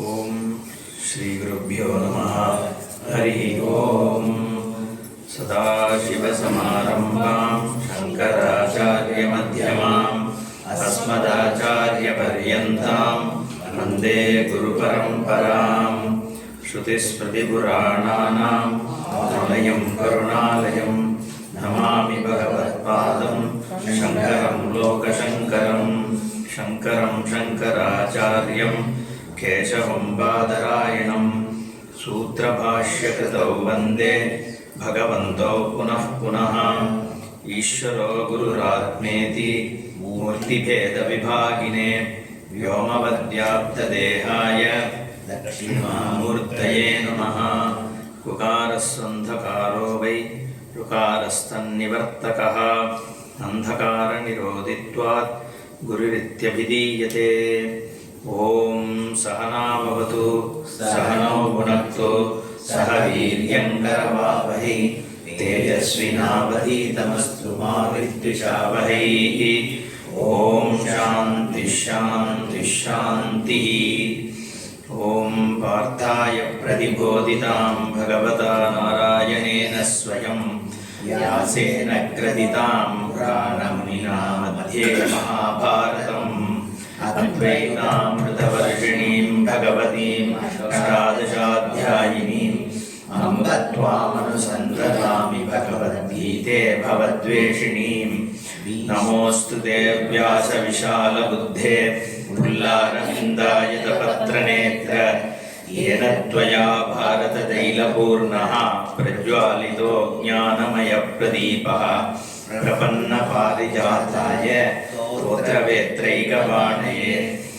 ओम श्री गुरुभ्यो नमः। हरि ओम। सदाशिवसमारम्भां शंकराचार्यमध्यमाम् अस्मदाचार्यपर्यन्तां वन्दे गुरुपरम्पराम्। श्रुतिस्मृतिपुराणानाम् आलयं करुणालयं नमामि भगवत्पादं शङ्करं लोकशङ्करं। शङ्करं शङ्कराचार्यं केशवं बादरायणं सूत्रभाष्यकृतौ वन्दे भगवन्तौ पुनः पुनः। ईश्वरो गुरुरात्मेति मूर्तिभेदविभागिने व्योमवद्व्याप्तदेहाय दक्षिणामूर्तये नमः। कुकारस्वन्धकारो वै ऋकारस्तन्निवर्तकः अन्धकारनिरोधित्वात् गुरुरित्यभिधीयते। ओम सहना भवतु सहनौ भुनक्तु सह वीर्यङ्करवावहै तेजस्विनावधीतमस्तु मा विद्विषावहै। ओम शान्ति शान्ति शान्तिः। ओम पार्थाय प्रतिबोधितां भगवता नारायणेन स्वयं व्यासेन ग्रथितां पुराणमुनिना मध्ये महाभारतम् अद्वैतामृतवर्षिणीं भगवतीम् अष्टादशाध्यायिनीम् अम्ब त्वामनुसन्ततामि भगवद्गीते भवद्वेषिणीम्। नमोऽस्तु ते व्यासविशालबुद्धे पुल्लारविन्दायतपत्रनेत्र येन त्वया भारततैलपूर्णः प्रज्वालितो ज्ञानमयप्रदीपः प्रपन्नपारिजाताय स्तोत्रवेत्रैकपाणये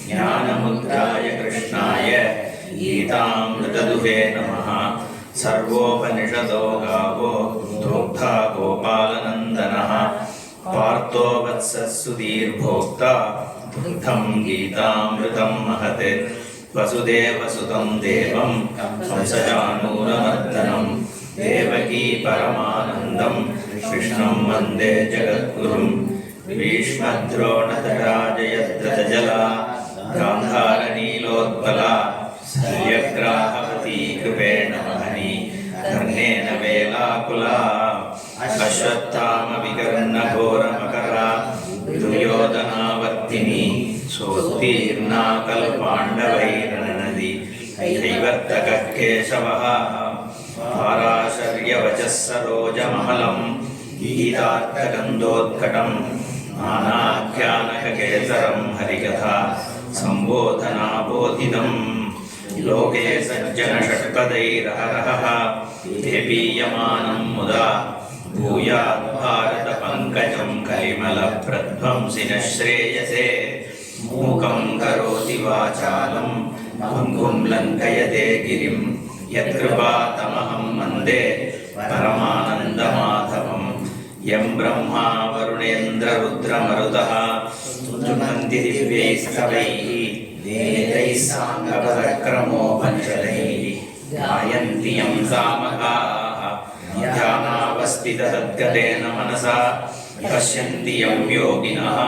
ज्ञानमुद्राय कृष्णाय गीतामृतदुहे नमः। सर्वोपनिषदो गावो दुग्धा गोपालनन्दनः पार्थो वत्सः सुधीर्भोक्ता दुग्धं गीतामृतं महत्। वसुदेवसुतं देवं कंसचाणूरमर्दनं देवकी परमानन्दं कृष्णं वन्दे जगद्गुरुं। भीष्मद्रोणतराजयद्रथजला गान्धारनीलोत्पला शल्यग्राहवती कृपेण महनी कर्णेन वेलाकुला। अश्वत्थामविकर्णघोरमकरा दुर्योधनावर्तिनी सोत्तीर्णा कल्पाण्डवैरनदी कैवर्तकः केशवः। पाराशर्यवचः सरोजममलं गीतार्थगन्धोत्कटं नानाख्यानककेसरं हरिकथा सम्बोधनाबोधितं। लोके सज्जनषट्पदैरहरहः तेपीयमानं मुदा भूयात् भारतपङ्कजं कलिमलप्रध्वंसिनः श्रेयसे। मूकं करोति वाचालं पङ्गुं लङ्घयते गिरिं यत्कृपातमहं वन्दे परमानन्दमाधवम्। यं ब्रह्मा वरुणेन्द्ररुद्रमरुतः स्तुवन्ति दिव्यैस्तवैः वेदैः साङ्गपदक्रमोपनिषदैः गायन्ति यं सामगाः। ध्यानावस्थिततद्गतेन मनसा पश्यन्ति यं योगिनः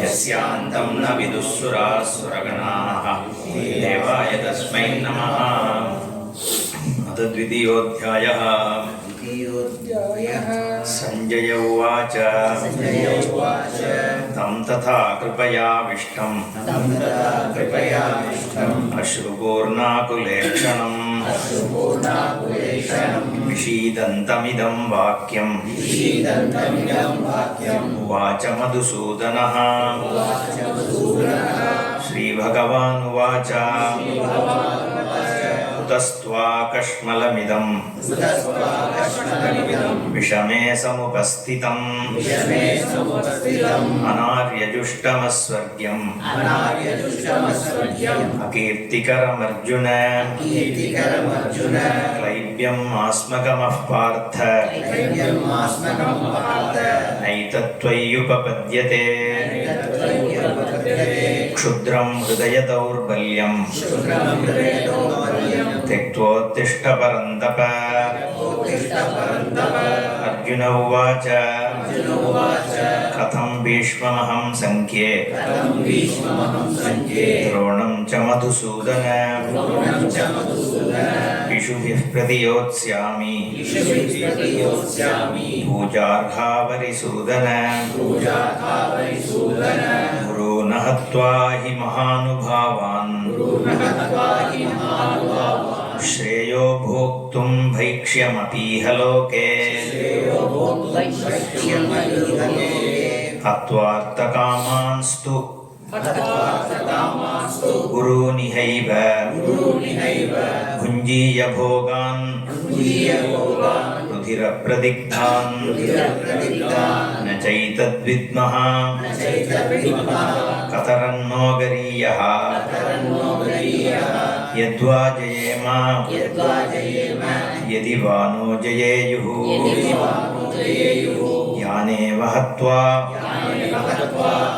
यस्यान्तं न विदुःसुराः सुरगणाः। देवाय तस्मै नमः। अथ द्वितीयोऽध्यायः। संजय उवाच तं तथा कृपयाविष्टम् अश्रुपूर्णाकुलेक्षणम् विषीदन्तमिदं वाक्यम् उवाच मधुसूदनः। श्रीभगवानुवाच कुतस्त्वाकश्मलमिदं विषमे समुपस्थितम् अनार्यजुष्टमस्वर्ग्यम् अकीर्तिकरमर्जुन। क्लैब्यम् आस्मगमः पार्थ नैतत्त्वय्युपपद्यते। क्षुद्रं हृदयदौर्बल्यं त्यक्त्वोत्तिष्ठ परन्तप। Arjuna Uvacha Katham Bhishmamaham Sankhye Dronam cha Madhusudana Ishubhih Pratiyotsyami Pujarha Varisudana Guru Nahatva hi Mahanubhavan Shreyo Bhoktum Bhaikshyamapi Haloke Atvartha Kamanstu Guru Nihaiva Bhunjiya Bhogan Rudhira Pradigdhan Nachaitad Vidmaha Kataranno Gariyaha Yadva Jayema Yadivano Jayeyuhu Yane Vahatva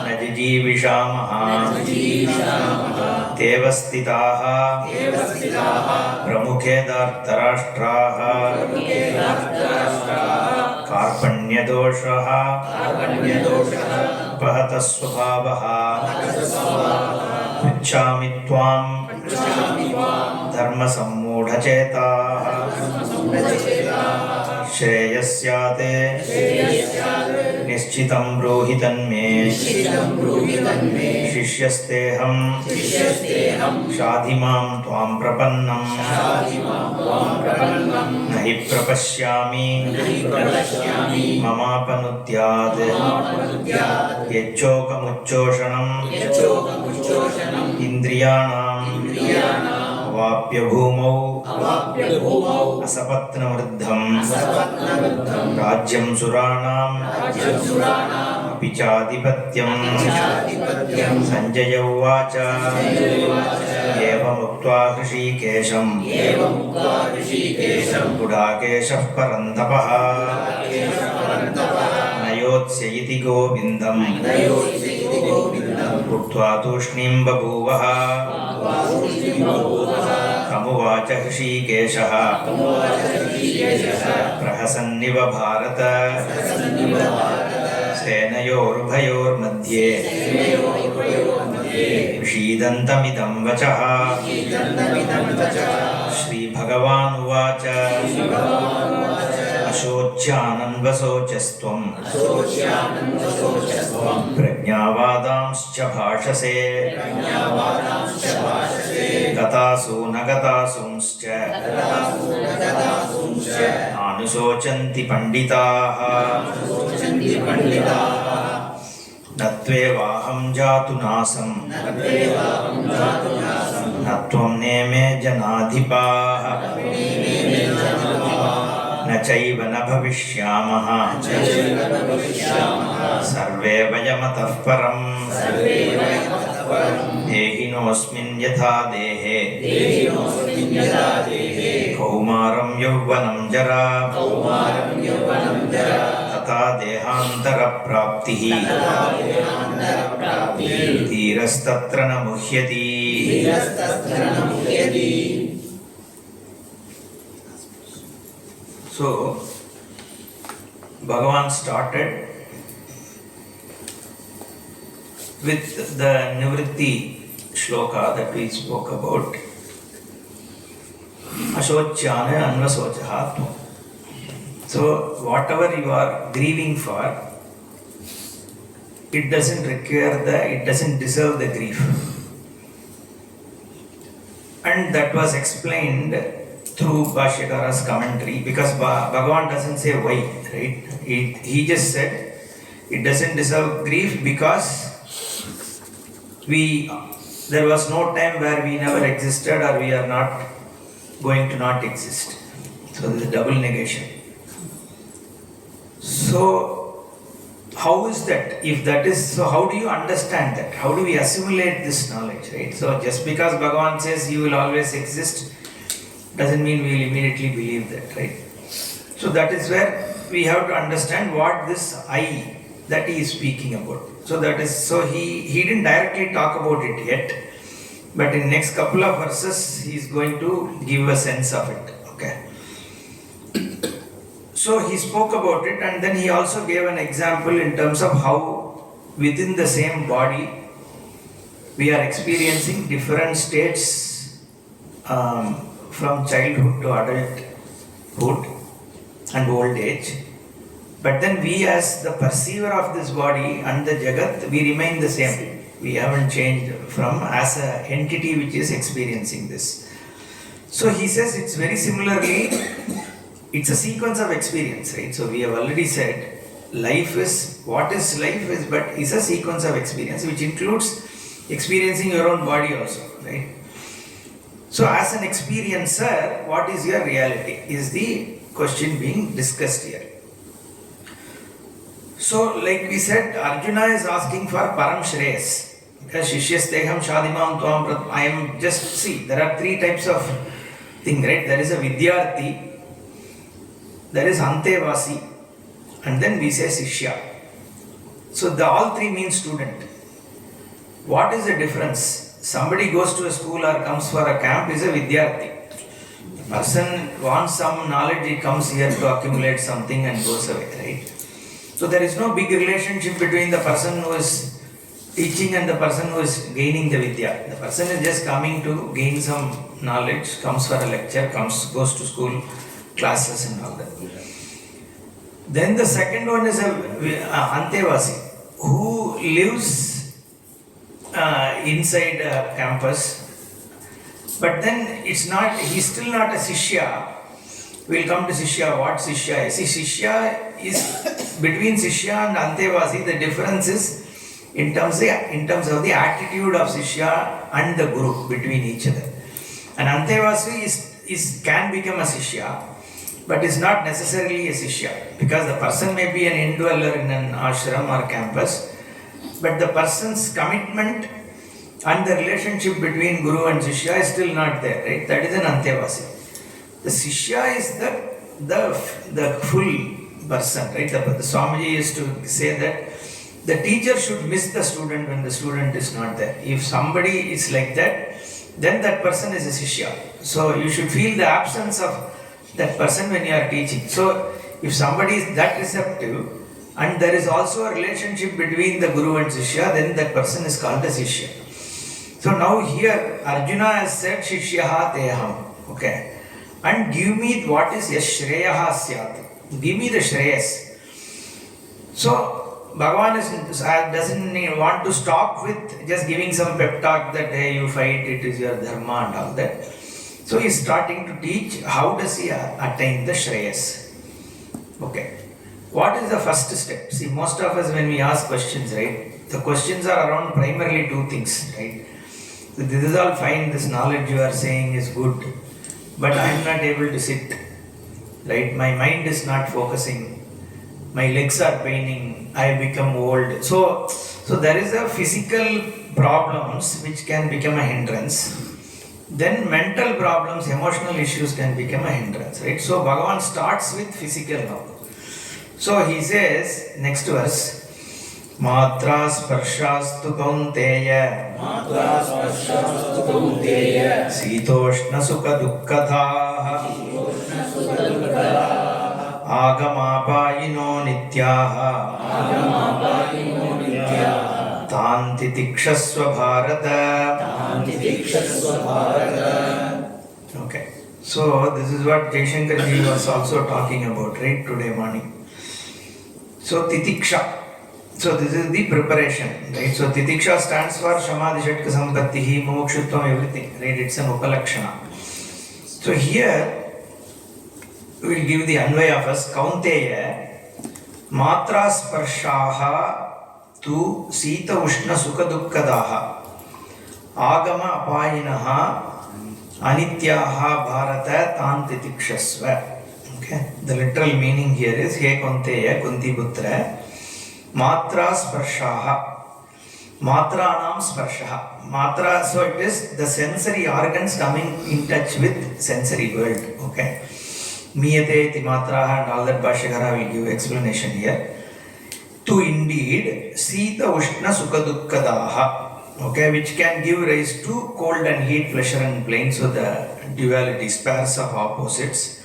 Najijivishamaha Devastitaha Pramukhe Dhartarashtraha Karpanyadoshaha Pahatasvabhaha Picchami Tvam Dharma Sammudhachetaha Shreyasyate Nishchitam Brohitan me Shishyasteham Shadhimam Tvam Prapannam Nahi Prapashyami Mamapanutyad Yechokamuchoshanam Indriyanam Avapya Bhumau Asapatnamriddham Rajyam Suranam Apichadipatyam Sanjaya Uvacha Evamuktva Hrishikesham Gudakeshah Parantapaha Nayotsya iti Govindam Uttva Tushnim Babuvaha Kamuvacha Hrishikeshaha Prahasanniva Bharata Senayor Madhye Vishidantamidam Vachaha Shri Bhagavan Uvacha Ashocyanam Vasocastvam Prajnavadamscha Bhashase Gatasu Nagatasumscha Anusochanti Panditaha Natvevaham Jatu Nasam Natvam Neme Janadhipaha Nachaiva na bhavishyamaha Sarve vayamatah param Dehinosmin yatha dehe Kaumaram yavvanam jara Tata dehantara praptihi Dhirastatra na muhyati. So, Bhagavan started with the Nivritti shloka that we spoke about. Ashochyana anvasochahatma. So, whatever you are grieving for, it doesn't deserve the grief. And that was explained through Bhashyakara's commentary, because Bhagavan doesn't say why, right? He just said it doesn't deserve grief because there was no time where we never existed or we are not going to not exist. So there is a double negation. So how is that? If that is so, how do you understand that? How do we assimilate this knowledge, right? So just because Bhagavan says you will always exist doesn't mean we will immediately believe that, right? So that is where we have to understand what this I that he is speaking about. So he didn't directly talk about it yet, but in next couple of verses he is going to give a sense of it. Okay. So he spoke about it, and then he also gave an example in terms of how within the same body we are experiencing different states from childhood to adulthood and old age. But then we as the perceiver of this body and the Jagat, we remain the same. We haven't changed from as an entity which is experiencing this. So he says it's very similarly, it's a sequence of experience, right? So we have already said life is, what is life is, but is a sequence of experience which includes experiencing your own body also, right? So as an experiencer, what is your reality is the question being discussed here. So like we said, Arjuna is asking for Param Shreyas. Shishyasteham Shadimam Tvam Prat. I am just, see, there are three types of thing, right? There is a Vidyarthi, there is Antevasi, and then we say Shishya. So all three mean student. What is the difference? Somebody goes to a school or comes for a camp is a Vidyarthi. The person wants some knowledge, he comes here to accumulate something and goes away, right? So there is no big relationship between the person who is teaching and the person who is gaining the Vidya. The person is just coming to gain some knowledge, comes for a lecture, goes to school, classes and all that. Then the second one is a Antevasi, who lives inside a campus, but then he's still not a Sishya. We'll come to Sishya, what Sishya is. See, Sishya is, between Sishya and Antevasi, the difference is in terms of the attitude of Sishya and the Guru between each other. And Antevasi can become a Sishya, but is not necessarily a Sishya, because the person may be an indweller in an ashram or campus, but the person's commitment and the relationship between Guru and Sishya is still not there, right? That is an Antevasi. The Sishya is the full person, right? The Swamiji used to say that the teacher should miss the student when the student is not there. If somebody is like that, then that person is a Sishya. So you should feel the absence of that person when you are teaching. So if somebody is that receptive and there is also a relationship between the Guru and Sishya, then that person is called a Sishya. So now here Arjuna has said Shishyaha Teham. Okay. And give me what is Yashreyaha Syat. Give me the Shreyas. So Bhagavan doesn't want to stop with just giving some pep talk that hey, you fight, it is your dharma and all that. So he is starting to teach how does he attain the Shreyas. Okay. What is the first step? See, most of us when we ask questions, right, the questions are around primarily two things, right? So this is all fine, this knowledge you are saying is good, but I am not able to sit, right? My mind is not focusing. My legs are paining, I become old. So there is a physical problems which can become a hindrance. Then mental problems, emotional issues can become a hindrance, right? So Bhagavan starts with physical now. So he says, next verse, Matra sparshastu kaunteya Sitoshna sukha dukkatha Agamapayino nityaha Tanti tikshasva bharata. Okay. So this is what Jaishankar ji was also talking about, right, today morning. So titiksha. So this is the preparation, right? So titiksha stands for Shamadhi Shatka Sampattihi, Mumukshutvam, everything, right? It's an Upalakshana. So here we will give the Anvaya first. Kaunteya Matra Sparshaha tu Sita Ushna Sukha Dukkadaha Agama Apayinaha Anityaha Bharata Tantitikshasva. Okay. The literal meaning here is He Kaunteya Kunti Putra Matra Sparshaha. Matra Nam Sparshaha. Matra, so it is the sensory organs coming in touch with sensory world. Okay. Miyate iti matraha and all that Bhashyakara will give explanation here. To indeed Sita Ushna Sukha Dukkadaha, okay, which can give rise to cold and heat, pleasure and pain. So the dualities, pairs of opposites.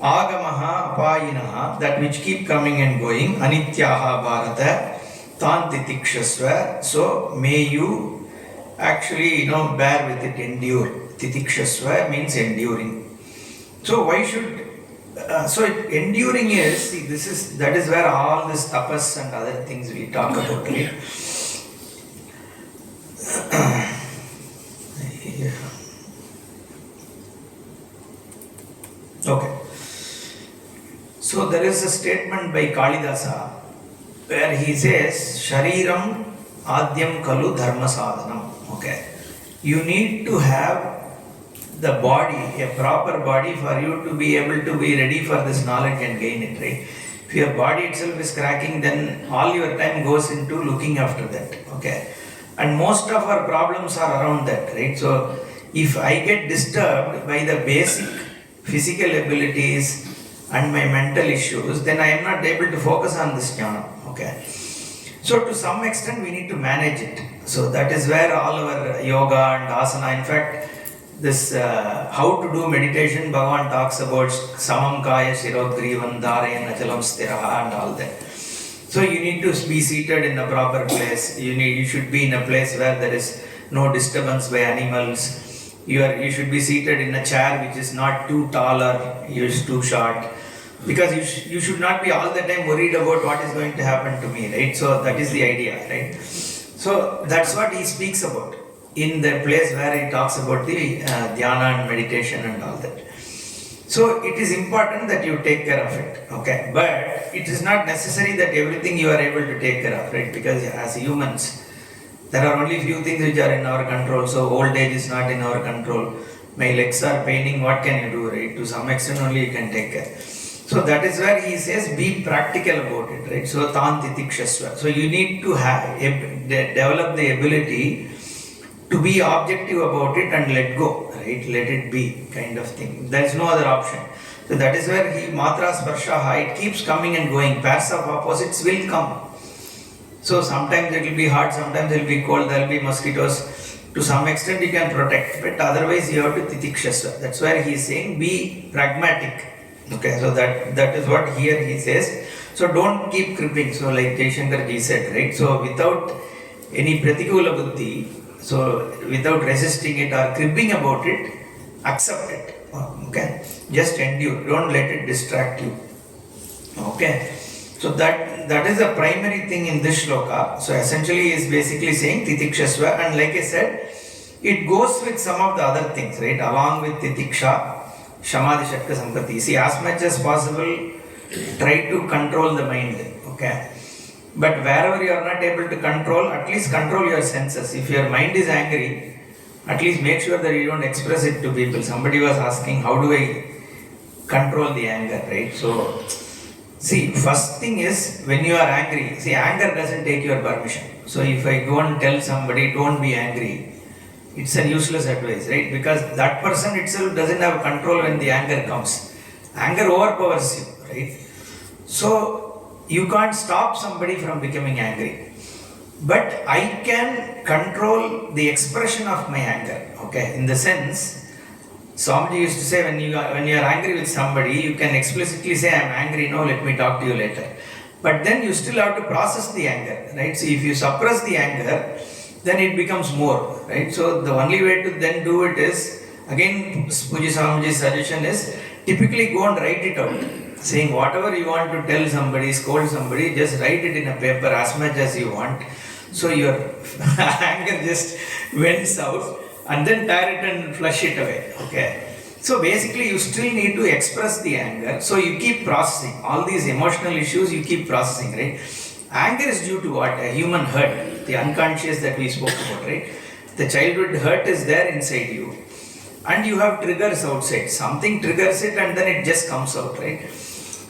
Agamaha apayinaha, that which keep coming and going, anityaha bharata, tan titikshasva, so may you actually, bear with it, endure. Titikshasva means enduring. So why should, enduring is, see, that is where all this tapas and other things we talk about, right? Okay. So there is a statement by Kalidasa where he says, Shariram Adyam Kalu Dharma Sadhanam. Okay. You need to have the body, a proper body for you to be able to be ready for this knowledge and gain it, right? If your body itself is cracking, then all your time goes into looking after that. Okay. And most of our problems are around that, right? So if I get disturbed by the basic physical abilities and my mental issues, then I am not able to focus on this jnana. Okay. So to some extent we need to manage it. So that is where all our yoga and asana, in fact, this how to do meditation, Bhagavan talks about samam kaya shirodgrivan dharayan achalam stiraha and all that. So you need to be seated in a proper place. You should be in a place where there is no disturbance by animals. You should be seated in a chair which is not too tall or too short, because you should not be all the time worried about what is going to happen to me, right? So that is the idea, right? So that's what he speaks about in the place where he talks about the dhyana and meditation and all that. So it is important that you take care of it, okay? But it is not necessary that everything you are able to take care of, right? Because as humans, there are only few things which are in our control. So old age is not in our control. My legs are paining, what can you do, right? To some extent only you can take care. So that is where he says, be practical about it, right? So tan titikshasva. So you need to develop the ability to be objective about it and let go, right? Let it be, kind of thing. There is no other option. So that is where matra sparshaha, it keeps coming and going. Pairs of opposites will come. So sometimes it will be hot, sometimes it will be cold, there will be mosquitoes. To some extent you can protect, but otherwise you have to titikshasva. That's where he is saying, be pragmatic. Okay, so that is what here he says. So don't keep cribbing. So like Jaishankar ji said, right? So without any pratikula buddhi, so without resisting it or cribbing about it, accept it. Okay, just endure. Don't let it distract you. Okay, so that is the primary thing in this shloka. So essentially, he is basically saying titikshasva, and like I said, it goes with some of the other things, right? Along with titiksha, shamadhi shakta sampati. See, as much as possible, try to control the mind. Okay. But wherever you are not able to control, at least control your senses. If your mind is angry, at least make sure that you don't express it to people. Somebody was asking, how do I control the anger, right? So, see, first thing is, when you are angry, see, anger doesn't take your permission. So if I go and tell somebody, don't be angry, it's a useless advice, right? Because that person itself doesn't have control when the anger comes. Anger overpowers you, right? So, you can't stop somebody from becoming angry. But I can control the expression of my anger. Okay, in the sense, Swamiji used to say, when you are angry with somebody, you can explicitly say, I am angry, no, let me talk to you later. But then you still have to process the anger, right? So if you suppress the anger, then it becomes more, right? So the only way to then do it is, again, Puji Swamiji's suggestion is, typically go and write it out. Saying whatever you want to tell somebody, scold somebody, just write it in a paper as much as you want. So your anger just vents out, and then tear it and flush it away. Okay. So basically you still need to express the anger. So you keep processing. All these emotional issues you keep processing, right? Anger is due to what? A human hurt. The unconscious that we spoke about, right? The childhood hurt is there inside you. And you have triggers outside. Something triggers it and then it just comes out, right?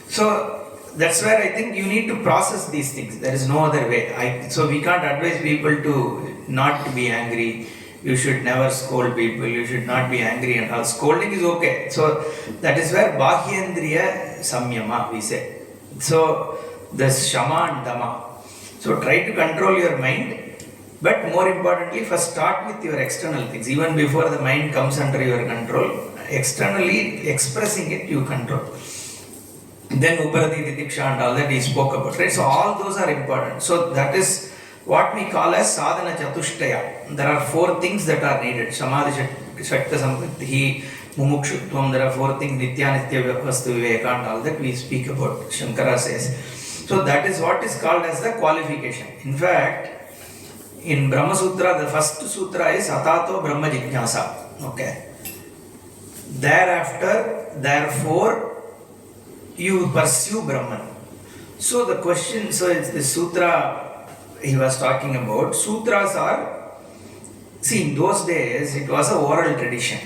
So that's where I think you need to process these things. There is no other way. So we can't advise people to not to be angry. You should never scold people. You should not be angry and all. Scolding is okay. So that is where Bahyendriya Samyama we say. So there's Shama and Dama. So try to control your mind. But more importantly, first start with your external things. Even before the mind comes under your control, externally expressing it, you control. Then Uparati Titiksha and all that he spoke about, right? So all those are important. So that is what we call as sadhana chatushtaya. There are 4 things that are needed. Samadhi Shakta Sampatti, Mumukshutvam, there are 4 things, Nitya Nitya Vastu Viveka and all that we speak about, Shankara says. So that is what is called as the qualification. In fact, in Brahma Sutra, the first sutra is Atato Brahma Jignasa. Okay. Thereafter, therefore, you pursue Brahman. So the question, so it's the sutra he was talking about. Sutras are, see, in those days it was a oral tradition.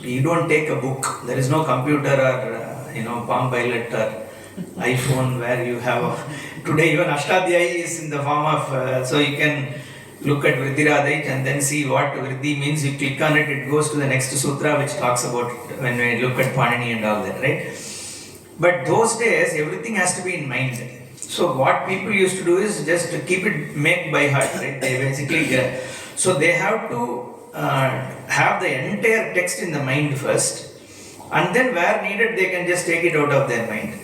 You don't take a book. There is no computer or Palm Pilot or iPhone where you have. Today even Ashtadhyayi is in the form of, so you can look at Vriddhiradait and then see what Vriddhi means. You click on it, it goes to the next sutra which talks about when we look at Panini and all that, right? But those days, everything has to be in mind. So what people used to do is just to keep it, make by heart, right? They basically, so they have to have the entire text in the mind first, and then where needed, they can just take it out of their mind.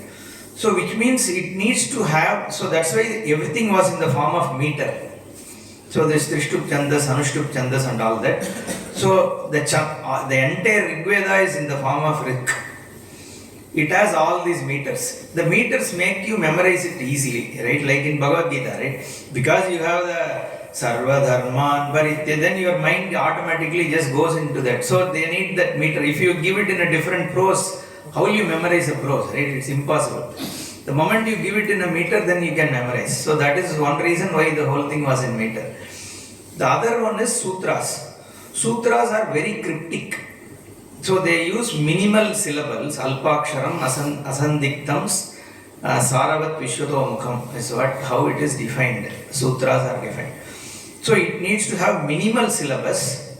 So which means it needs to have, so that's why everything was in the form of meter. So this Trishtup Chandas, Anushtup Chandas and all that. So the entire Rigveda is in the form of Rik. It has all these meters. The meters make you memorize it easily, right? Like in Bhagavad Gita, right? Because you have the Sarva Dharman Paritya, then your mind automatically just goes into that. So they need that meter. If you give it in a different prose, how will you memorize a prose, right? It's impossible. The moment you give it in a meter, then you can memorize. So that is one reason why the whole thing was in meter. The other one is sutras. Sutras are very cryptic. So they use minimal syllables, alpaksharam, asandhiktams, saravat vishwato mukham is how it is defined. Sutras are defined. So it needs to have minimal syllables,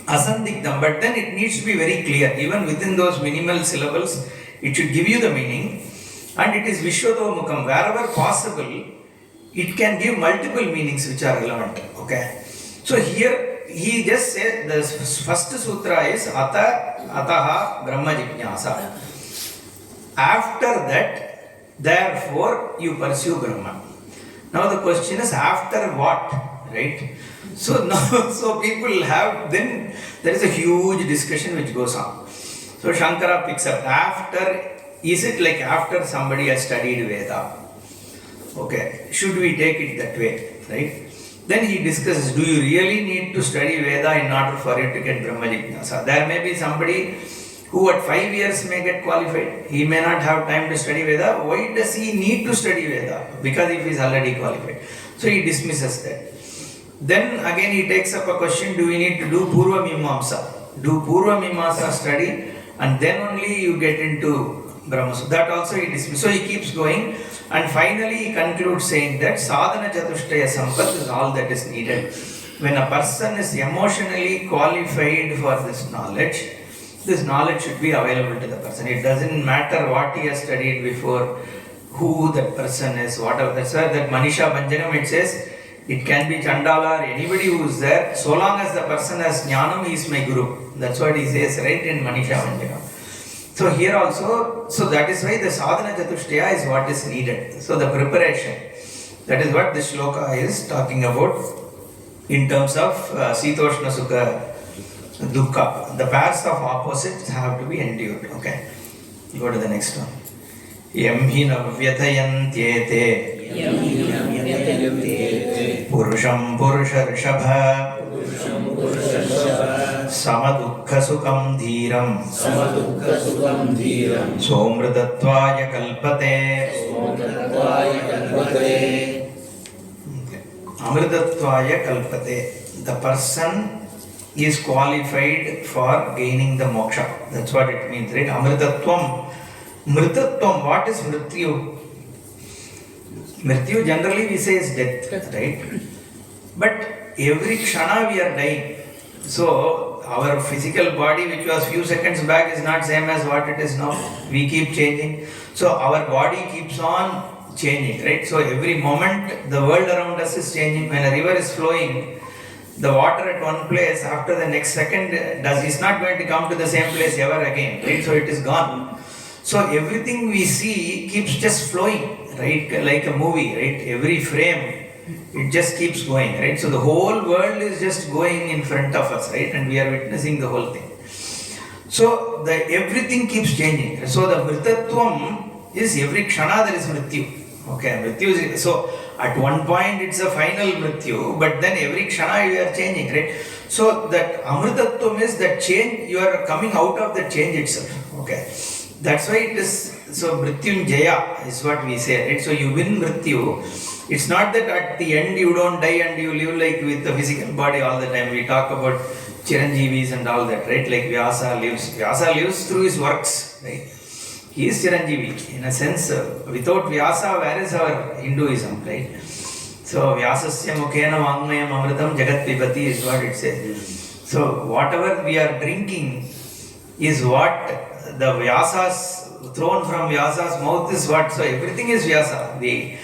asandhiktam, but then it needs to be very clear. Even within those minimal syllables, it should give you the meaning, and it is vishwato mukham. Wherever possible, it can give multiple meanings which are relevant. Okay. So here, he just said the first sutra is Ataha Brahma Jignasa. After that, therefore, you pursue Brahman. Now the question is, after what? Right? So now, so people have, then there is a huge discussion which goes on. So Shankara picks up, after, is it like after somebody has studied Veda? Okay, should we take it that way? Right? Then he discusses, do you really need to study Veda in order for you to get Brahma Jignasa? There may be somebody who at 5 years may get qualified. He may not have time to study Veda. Why does he need to study Veda? Because if he is already qualified. So he dismisses that. Then again he takes up a question, do we need to do Purva Mimamsa? Do Purva Mimamsa study and then only you get into Brahma. So that also he dismisses. So he keeps going. And finally he concludes saying that sadhana chatushtaya sampat is all that is needed. When a person is emotionally qualified for this knowledge should be available to the person. It doesn't matter what he has studied before, who that person is, whatever. That's why that Manisha Bhanjanam, it says, it can be Chandala or anybody who is there, so long as the person has Jnanam, he is my Guru. That's what he says, right, in Manisha Bhanjanam. So here also, so that is why the sadhana chatushtaya is what is needed. So the preparation, that is what this shloka is talking about in terms of Sitoshna Sukha Dukkha. The pairs of opposites have to be endured. Okay, go to the next one. Yam hina vyathayantyete purusham purusha rishabha samadukha sukham dhiram somritatvaya kalpate amritatvaya kalpate. The person is qualified for gaining the moksha. That's what it means, right? Amritatvam. Mritatvam, what is mrityu? Mrityu generally we say is death, right? But every kshana we are dying. So our physical body, which was few seconds back, is not same as what it is now. We keep changing. So our body keeps on changing, right? So every moment the world around us is changing. When a river is flowing, the water at one place, after the next second, is not going to come to the same place ever again, right? So it is gone. So everything we see keeps just flowing, right? Like a movie, right? Every frame, it just keeps going, right? So the whole world is just going in front of us, right? And we are witnessing the whole thing. So everything keeps changing. So the Mritatvam is every kshana there is Mrityu. Okay, Mrityu is, so at one point it's a final Mrityu, but then every kshana you are changing, right? So that Amritatvam is that change, you are coming out of the change itself. Okay. That's why it is, so Mrityunjaya is what we say, right? So you win Mrityu. It's not that at the end you don't die and you live like with the physical body all the time. We talk about Chiranjeevis and all that, right? Like Vyasa lives through his works, right? He is Chiranjeevi. In a sense, without Vyasa, where is our Hinduism, right? So Vyasasya mukhena vangmayam amritam jagat pibati is what it says. So whatever we are drinking is what the Vyasas, thrown from Vyasa's mouth is what, so everything is Vyasa. The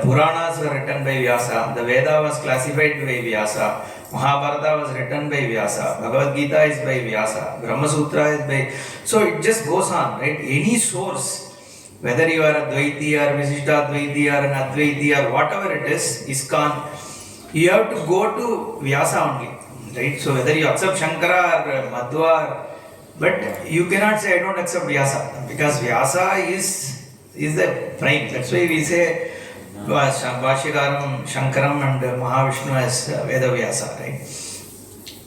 Puranas were written by Vyasa, the Veda was classified by Vyasa, Mahabharata was written by Vyasa, Bhagavad Gita is by Vyasa, Brahma Sutra is by, so it just goes on, right? Any source, whether you are a Dvaiti or Visishtadvaiti or an Advaiti or whatever it is, ISKCON, you have to go to Vyasa only, right? So whether you accept Shankara or Madhva, but you cannot say I don't accept Vyasa, because Vyasa is the prime. That's why we say Bhashyakaram, Shankaram and Mahavishnu as Veda Vyasa, right?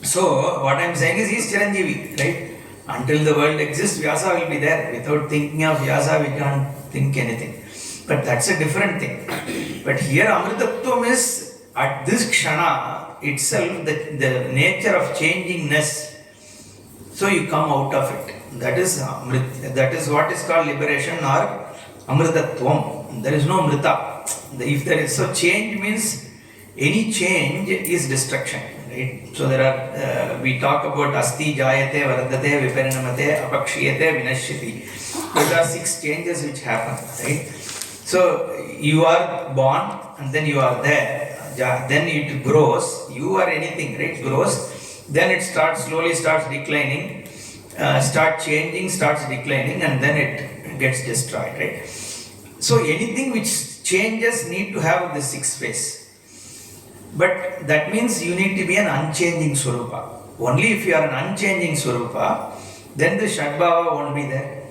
So what I am saying is he is Chiranjeevi, right? Until the world exists, Vyasa will be there. Without thinking of Vyasa, we can't think anything. But that's a different thing. But here Amritattvam is at this kshana itself, the nature of changingness. So you come out of it. That is what is called liberation or Amritattvam. There is no Mrita. If there is, so change means any change is destruction, right? So there are, we talk about Asti, Jayate, Vardate, Viparinamate, Apakshiyate, Vinashyati. There are 6 changes which happen, right? So you are born and then you are there. Then it grows. You are anything, right? Grows. Then it slowly starts declining, starts changing, starts declining, and then it gets destroyed, right? So anything which changes need to have the 6 phase. But that means you need to be an unchanging Swarupa. Only if you are an unchanging Swarupa, then the Shadbhava won't be there.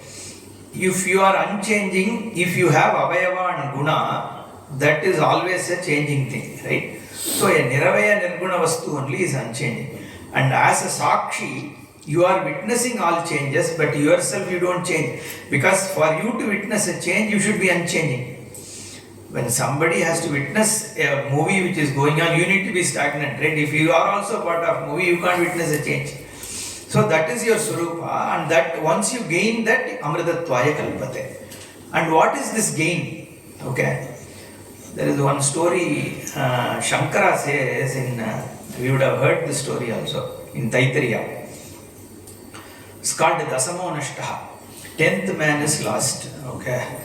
If you are unchanging, if you have Avayava and Guna, that is always a changing thing, right? So a Niravaya Nirguna Vastu only is unchanging. And as a Sakshi, you are witnessing all changes, but yourself you don't change. Because for you to witness a change, you should be unchanging. When somebody has to witness a movie which is going on, you need to be stagnant, right? If you are also part of movie, you can't witness a change. So that is your Swarupa, and that once you gain that, Amritatvaya Kalpate. And what is this gain? Okay. There is one story, Shankara says we would have heard this story also, in Taittiriya. It's called Dasamo Nashtaha. 10th man is lost. Okay.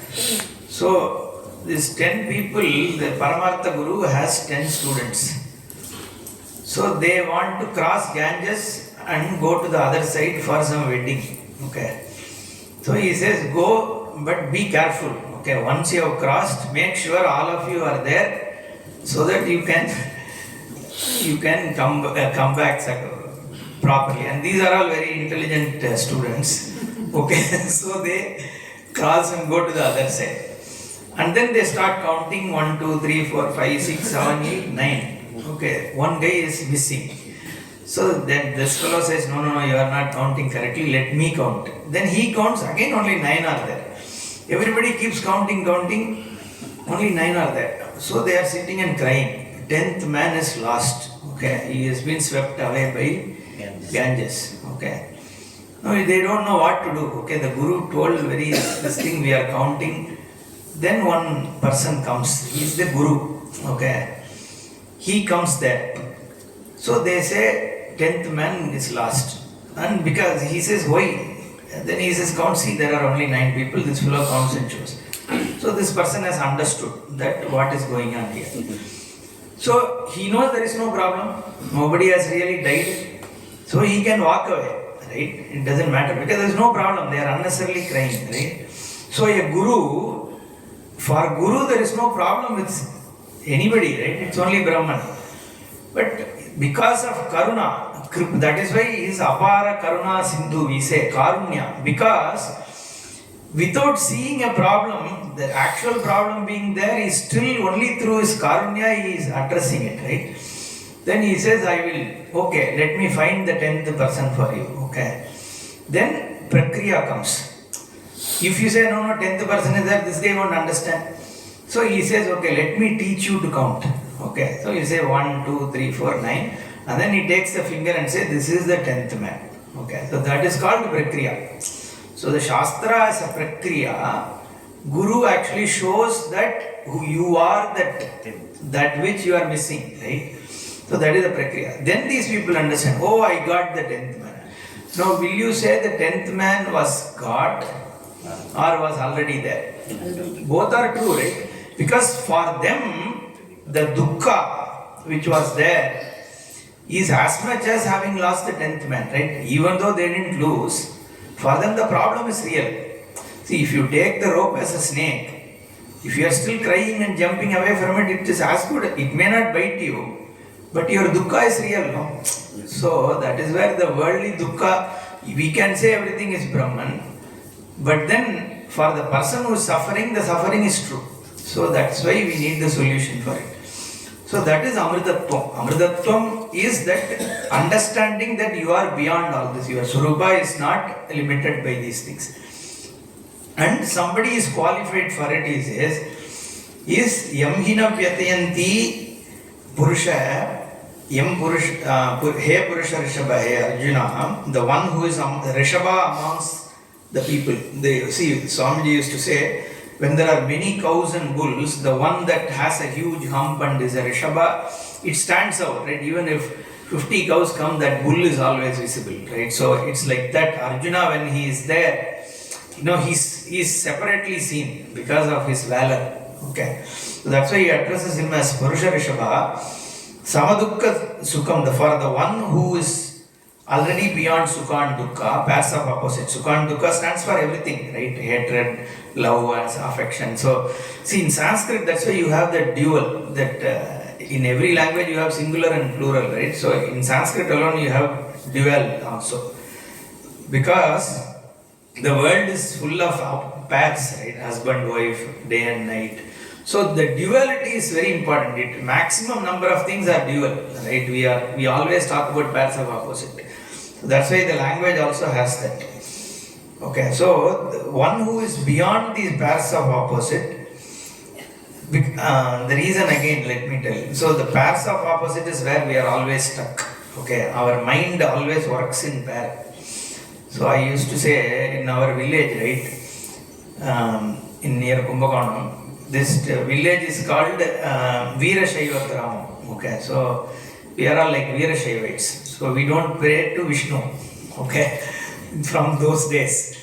So, these 10 people, the Paramartha Guru has 10 students. So, they want to cross Ganges and go to the other side for some wedding. Okay. So, he says, go, but be careful. Okay. Once you have crossed, make sure all of you are there so that you can come back properly. And these are all very intelligent students. Okay. So, they cross and go to the other side. And then they start counting 1, 2, 3, 4, 5, 6, 7, 8, 9. Okay, one guy is missing. So then this fellow says, no, you are not counting correctly, let me count. Then he counts, again only 9 are there. Everybody keeps counting, only 9 are there. So they are sitting and crying. 10th man is lost. Okay, he has been swept away by Ganges. Okay. No, they don't know what to do. Okay, the Guru told this thing we are counting. Then one person comes, he is the Guru, okay, he comes there. So they say, 10th man is lost. And because he says, why? Then he says, count, see there are only 9 people, this fellow counts and shows. So this person has understood that what is going on here. So he knows there is no problem, nobody has really died, so he can walk away. right? It doesn't matter because there is no problem. They are unnecessarily crying, right? So a guru, for guru there is no problem with anybody, right? It's only Brahman. But because of karuna, that is why he is apara karuna sindhu, we say karunya, because without seeing a problem, the actual problem being there is still only through his karunya he is addressing it, right? Then he says, I will, okay, let me find the 10th person for you, okay? Then prakriya comes. If you say, no, 10th person is there, this guy won't understand. So he says, okay, let me teach you to count. Okay, so you say 1, 2, 3, 4, 9, and then he takes the finger and says, this is the 10th man. Okay, so that is called prakriya. So the Shastra as a prakriya, Guru actually shows that who you are, that which you are missing, right? So that is the prakriya. Then these people understand, oh, I got the 10th man. Now, will you say the 10th man was God or was already there? Both are true, right? Because for them, the dukkha which was there is as much as having lost the 10th man, right? Even though they didn't lose, for them the problem is real. See, if you take the rope as a snake, if you are still crying and jumping away from it, it is as good. It may not bite you, but your dukkha is real, no? So that is where the worldly dukkha, we can say everything is Brahman, but then for the person who is suffering, the suffering is true. So that's why we need the solution for it. So that is Amritatvam. Amritatvam is that understanding that you are beyond all this. Your Swarupa is not limited by these things. And somebody is qualified for it, he says, is Yamhina Vyatayanti Purusha, Yam Purusha, He Purusha Rishabha, He Arjuna, the one who is Rishabha amongst the people. They see, Swamiji used to say, when there are many cows and bulls, the one that has a huge hump and is a Rishabha, it stands out, right? Even if 50 cows come, that bull is always visible, right? So it's like that. Arjuna, when he is there, he's separately seen because of his valor. Okay, so that's why he addresses him as Purusha Rishabha. Samadukka Sukham, for the one who is already beyond Sukha and Dukkha, pairs of opposite. Sukha and Dukkha stands for everything, right? Hatred, love, and affection. So, see, in Sanskrit, that's why you have that dual, that in every language you have singular and plural, right? So, in Sanskrit alone you have dual also. Because the world is full of pairs, right? Husband, wife, day and night. So the duality is very important. Maximum number of things are dual, right? We always talk about pairs of opposite. So that's why the language also has that. Okay, so the one who is beyond these pairs of opposite, the reason again, let me tell you. So the pairs of opposite is where we are always stuck. Okay, our mind always works in pair. So I used to say in our village, right, in near Kumbakonam, this village is called Veerashaiva Gramam. Okay, so we are all like Veerashaivites. So we don't pray to Vishnu. Okay, from those days.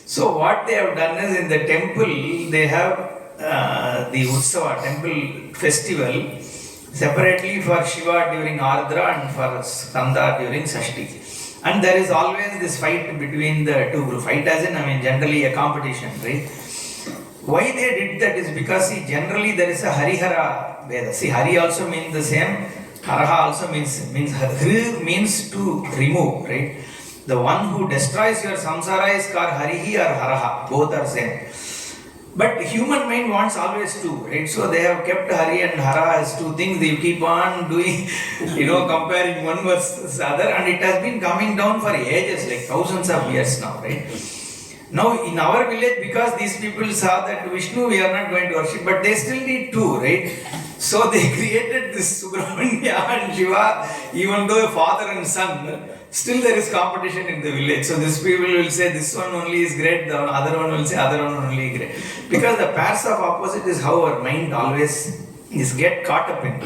So what they have done is in the temple they have the Utsava temple festival separately for Shiva during Ardra and for Skanda during Sashti. And there is always this fight between the two groups. Fight as in, generally a competition, right? Why they did that is because, see, generally there is a Harihara Veda. See, Hari also means the same, Haraha also means Hari means to remove, right? The one who destroys your samsara is called Harihi or Haraha, both are same. But human mind wants always two, right? So they have kept Hari and Hara as two things. They keep on doing, comparing one versus the other, and it has been coming down for ages, like thousands of years now, right? Now in our village, because these people saw that Vishnu we are not going to worship, but they still need two, right? So they created this Subramanya and Shiva, even though father and son, still there is competition in the village. So these people will say this one only is great, the other one will say other one only great. Because the pairs of opposite is how our mind always is get caught up in.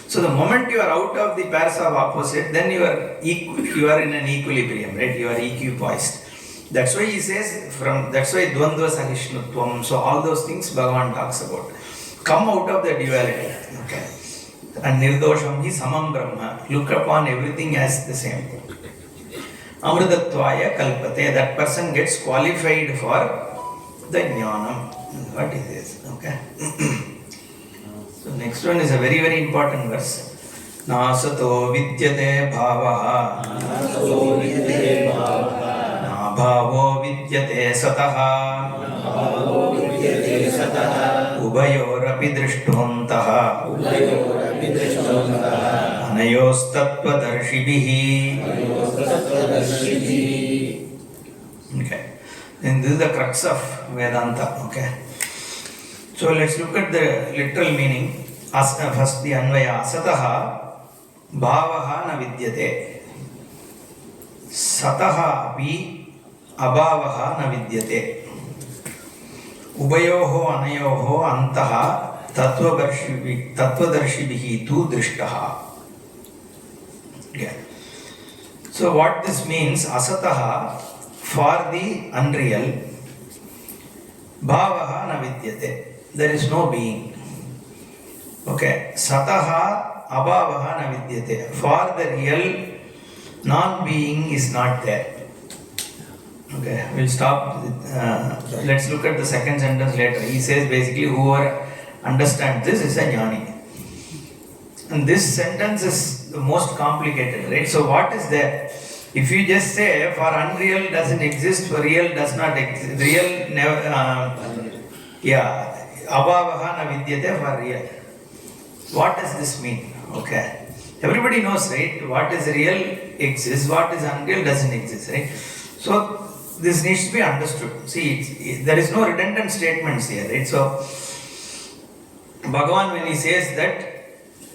So the moment you are out of the pairs of opposite, then you are in an equilibrium, right? You are equipoised. That's why he says, that's why Dvandva Sahishnutvam, so all those things Bhagavan talks about. Come out of the duality, okay? And Nirdosham hi Samam Brahma, look upon everything as the same. Amritatvaya kalpate. That person gets qualified for the jnanam. What is this? Okay. So next one is a very, very important verse. Nasato vidyate bhavaha. Nabhavo vidyate sataha. Ubayorapi drishtontaha. Anayostattvadarshibhihi. Okay. And this is the crux of Vedanta. Okay. So let's look at the literal meaning. First the Anvaya. Sataha bhavaha na vidyate. Sataha api abhavaha na vidyate. Ubayoho anayoho antaha tattvadarshibhihi tu drishtaha. Okay. So what this means, asataha, for the unreal, bhavaha na vidyate. There is no being. Okay. Sataha abhavaha na vidyate. For the real, non-being is not there. Okay, we'll stop. Let's look at the second sentence later. He says basically whoever understands this is a jnani. And this sentence is the most complicated, right? So what is there? If you just say for unreal doesn't exist, for real does not exist, real never, abhavaha na vidyate, for real. What does this mean? Okay. Everybody knows, right? What is real exists, what is unreal doesn't exist, right? So this needs to be understood. See, there is no redundant statements here, right? So Bhagavan, when he says that,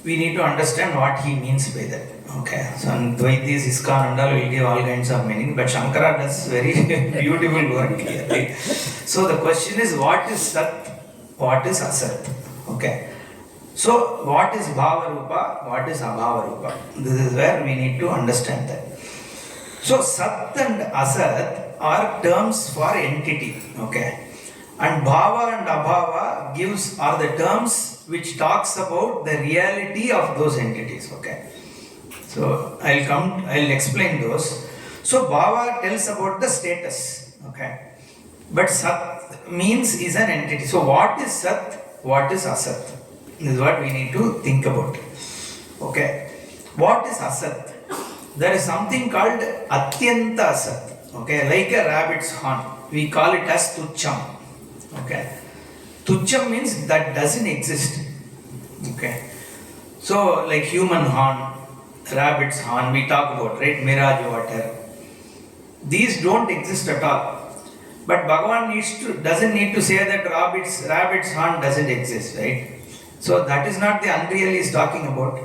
we need to understand what he means by that. Okay. So Dvaitis, ISKCON and all will give all kinds of meaning, but Shankara does very beautiful work here, right? So the question is, what is Sat? What is Asat? Okay. So what is Bhava Rupa? What is Abhava Rupa? This is where we need to understand that. So Sat and Asat are terms for entity, okay, and Bhava and Abhava are the terms which talks about the reality of those entities, okay. So I'll explain those. So Bhava tells about the status, okay, but Sat means is an entity. So what is Sat? What is Asat? This is what we need to think about, okay. What is Asat? There is something called Atyanta Asat. Okay, like a rabbit's horn. We call it as Tucham. Okay. Tucham means that doesn't exist. Okay. So, like human horn, rabbit's horn, we talk about, right? Mirage water. These don't exist at all. But Bhagavan doesn't need to say that rabbit's horn doesn't exist, right? So, that is not the unreal he is talking about.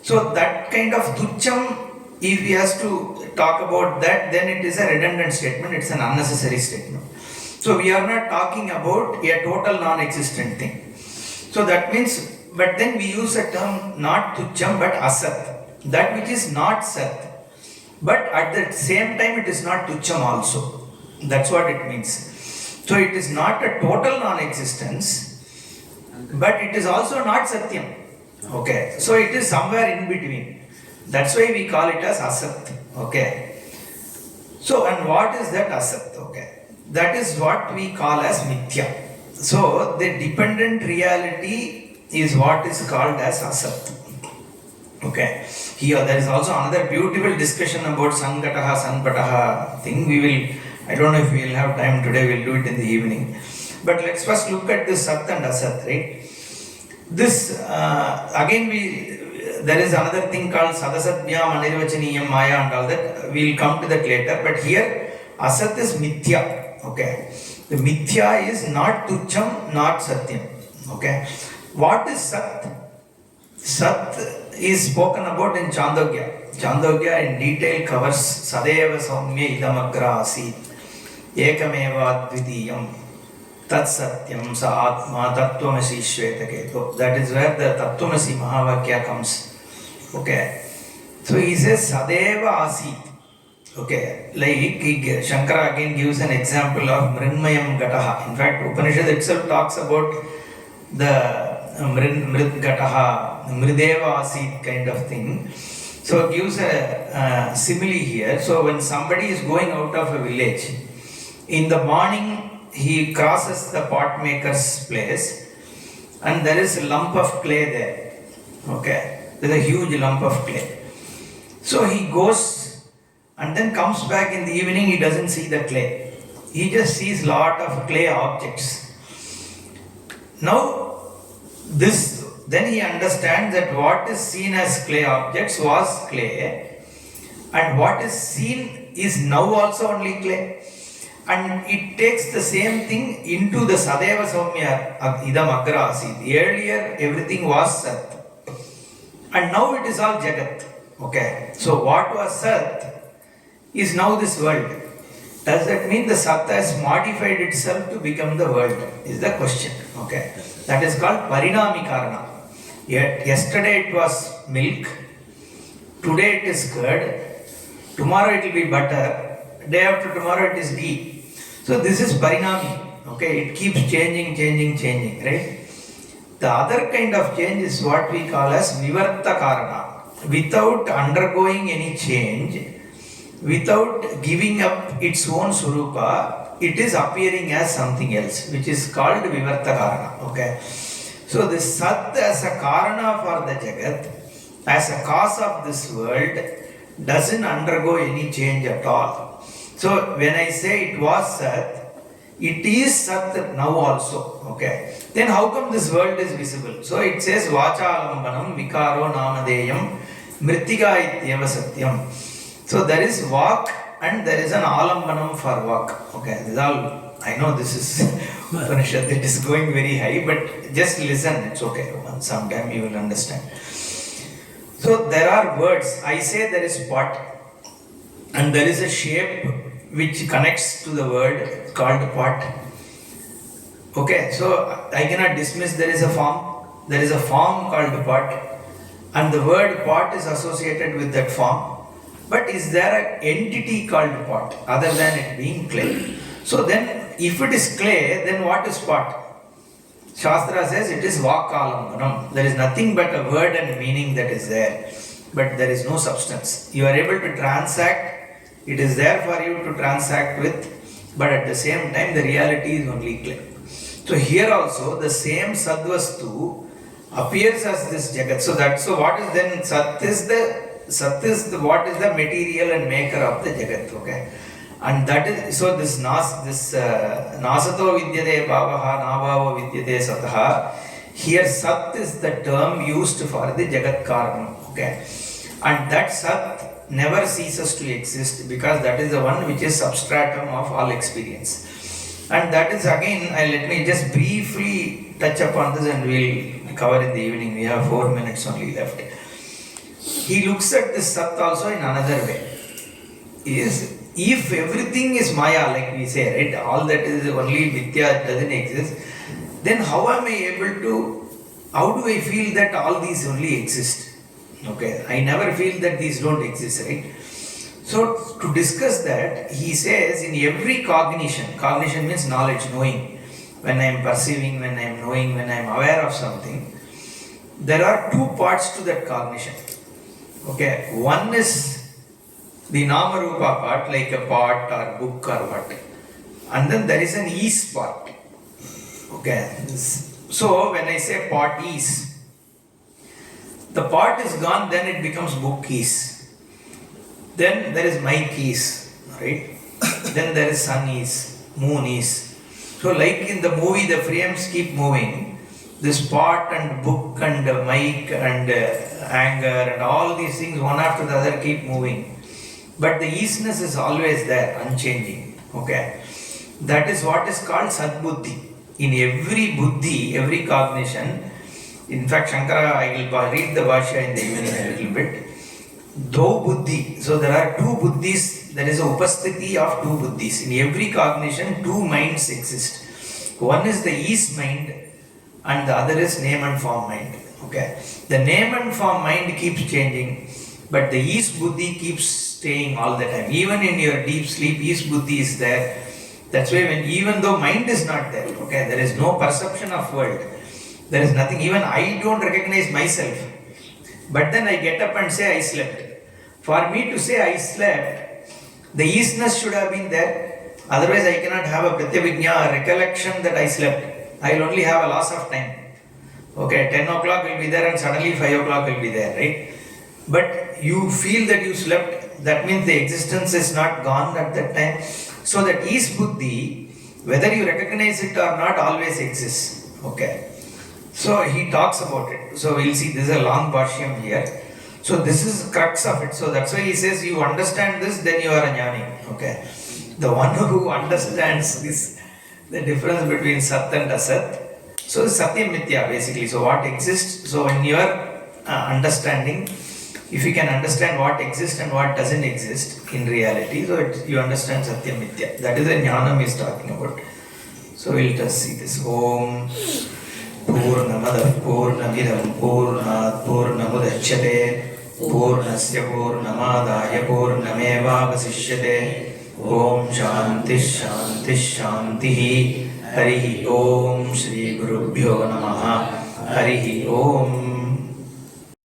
So, that kind of Tucham, if he has to talk about that, then it is a redundant statement, it's an unnecessary statement. So we are not talking about a total non-existent thing. So that means, but then we use a term not Tucham but Asat, that which is not Sat. But at the same time it is not Tucham also. That's what it means. So it is not a total non-existence, but it is also not Satyam. Okay, so it is somewhere in between. That's why we call it as Asat. Okay. So, and what is that Asat? Okay. That is what we call as Mithya. So, the dependent reality is what is called as Asat. Okay. Here, there is also another beautiful discussion about Sangataha, Sanpataha thing. I don't know if we will have time today, we'll do it in the evening. But let's first look at this Sat and Asat, right? This, again there is another thing called Sadasatvyam, Anirvachaniyam, Maya and all that. We will come to that later. But here, Asat is Mithya. Okay. The Mithya is not Tucham, not Satyam. Okay. What is Sat? Sat is spoken about in Chandogya. Chandogya in detail covers Sadeva Saumya Idamagra Asit Ekameva Dvidiyam Tat Satyam Sa Atma Tattvamasi Shvetaketo. That is where the Tattvamasi Mahavakya comes. Okay. So he says Sadeva Asit. Okay. Like Shankara again gives an example of Mrinmayam Gataha. In fact, Upanishad itself talks about the Mrid Gataha, Mrideva Asit kind of thing. So it gives a simile here. So when somebody is going out of a village, in the morning he crosses the pot maker's place and there is a lump of clay there. Okay, there's a huge lump of clay. So he goes and then comes back in the evening, he doesn't see the clay. He just sees lot of clay objects. Now, then he understands that what is seen as clay objects was clay, and what is seen is now also only clay. And it takes the same thing into the Sadeva Saumya Idam Agra Asit. Earlier everything was Sat, and now it is all Jagat. Okay, so what was Sat is now this world. Does that mean the Sat has modified itself to become the world? Is the question. Okay, that is called Parinami Karana. Yesterday it was milk, today it is curd, tomorrow it will be butter, day after tomorrow it is ghee. So this is Parinami. Okay, it keeps changing, right? The other kind of change is what we call as Vivarta Karana. Without undergoing any change, without giving up its own Surupa, it is appearing as something else, which is called Vivarta Karana. Okay. So this Sat as a Karana for the Jagat, as a cause of this world, doesn't undergo any change at all. So when I say it was Sat, it is Sat now also. Okay. Then how come this world is visible? So it says Vachalambanam Vikaro Namadeyam Mrittika Ityeva Satyam. So there is Vak and there is an Alambanam for Vak. Okay. This is all. I know this is Upanishad, it is going very high, but just listen, it's okay. Sometime you will understand. So there are words. I say there is pot and there is a shape which connects to the word called pot. Okay, so I cannot dismiss there is a form. There is a form called pot and the word pot is associated with that form. But is there an entity called pot other than it being clay? So then if it is clay, then what is pot? Shastra says it is Vakalambanam. There is nothing but a word and meaning that is there. But there is no substance. You are able to transact. It is there for you to transact with. But at the same time, the reality is only clay. So here also, the same Sadvastu appears as this Jagat. So what is then? Sat is what is the material and maker of the Jagat. Okay. And that is, so this Nasato Vidyate Bhavaha Nabhava Vidyate Sataha. Here Sat is the term used for the Jagat Karanam. Okay. And that Sat never ceases to exist because that is the one which is substratum of all experience. And that is again, let me just briefly touch upon this and we'll cover in the evening. We have 4 minutes only left. He looks at this Sat also in another way. If everything is Maya, like we say, right, all that is only Vidya, doesn't exist, then how am I able to, how do I feel that all these only exist? Okay, I never feel that these don't exist, right? So to discuss that, he says in every cognition means knowledge, knowing. When I am perceiving, when I am knowing, when I am aware of something, there are two parts to that cognition. Okay, one is the Namarupa part, like a pot or book or what. And then there is an ease part. Okay. So when I say pot ease, the pot is gone, then it becomes book ease. Then there is mic ease, right? Then there is sun ease, moon ease. So like in the movie, the frames keep moving. This pot and book and mic and anger and all these things, one after the other, keep moving. But the easiness is always there, unchanging. Okay. That is what is called Sadbuddhi. In every buddhi, every cognition, in fact, Shankara, I will read the Bhashya in the evening a little bit. Do buddhi. So there are two buddhis, there is a upasthiti of two buddhis. In every cognition, two minds exist. One is the ease mind and the other is name and form mind. Okay. The name and form mind keeps changing, but the ease buddhi keeps staying all the time. Even in your deep sleep, ease buddhi is there. That's why even though mind is not there, okay, there is no perception of world. There is nothing, even I don't recognize myself. But then I get up and say I slept. For me to say I slept, the easiness should have been there. Otherwise, I cannot have a pratyabhijna, a recollection that I slept. I will only have a loss of time. Okay, 10 o'clock will be there and suddenly 5 o'clock will be there, right? But you feel that you slept, that means the existence is not gone at that time. So that is buddhi, whether you recognize it or not, always exists. Okay. So he talks about it. So we'll see, this is a long bhashyam here. So this is the crux of it. So that's why he says, you understand this, then you are a jnani. Okay. The one who understands this, the difference between sat and asat. So satyam mithya basically. So what exists. So in your understanding, if you can understand what exists and what doesn't exist in reality, so you understand satyam mithya. That is the jnanam he is talking about. So we'll just see this. Om Purnamadav Purnamidam Purnat Purnamudachyate Purnasya Purnamadaya Purnameva Vasishyate Om Shanti Shanti Shanti Harihi Om Shri Gurubhyo Namaha Harihi Om